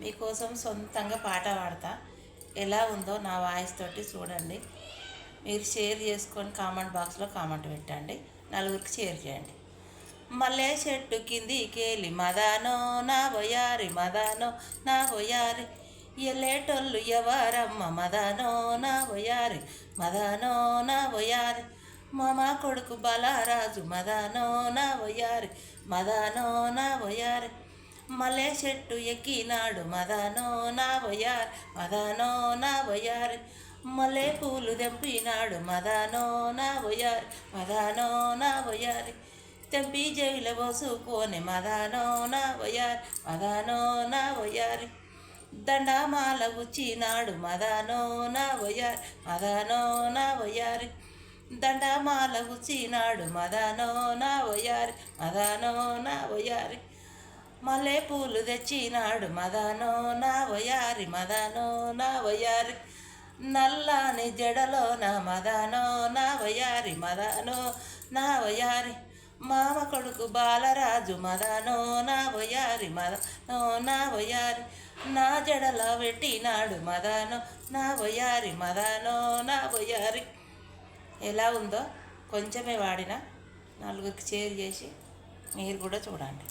మీకోసం సొంతంగా పాట పాడతా. ఎలా ఉందో నా వాయిస్ తోటి చూడండి. మీరు షేర్ చేసుకొని కామెంట్ బాక్స్లో కామెంట్ పెట్టండి, నలుగురికి షేర్ చేయండి. మల్లె చెట్టు కిందికేలి మదానో నా వయారి, మదానో నా వయారి, ఎల్లేటోళ్ళు ఎవరమ్మ మదానో నా వయారి, మదానో నా వయారి, మామ కొడుకు బలరాజు మదానో నా వయారి, మదానో నా వయారి, మల్లె చెట్టు ఎక్కినాడు మదానో నా వయారి, మదానో నా వయారి, మల్లె పూలు తెంపినాడు మదానో నా వయారి, మదానో నా వయారి, తెంపి జైల పోసుకొని మదానో నా వయారి, మదానో నా వయారి, దండమాల గుచ్చినాడు మదానో నా వయారి, మదానో నా వయారి, దండమాల గుచ్చినాడు మదానో నా వయారి, మదానో నా వయారి, మల్లె పూలు తెచ్చినాడు మదానో నా వయారి, మదానో నా వయారి, నల్లాని జడలోన మదానో నా వయారి, మదానో నా వయారి, మామ కొడుకు బాలరాజు మదానో నా వయారి, మదానో నా వయారి, నా జడలో పెట్టినాడు మదానో నా వయారి, మదానో నా వయారి. ఎలా ఉందో కొంచెమే వాడినా నలుగురికి షేర్ చేసి మీరు కూడా చూడండి.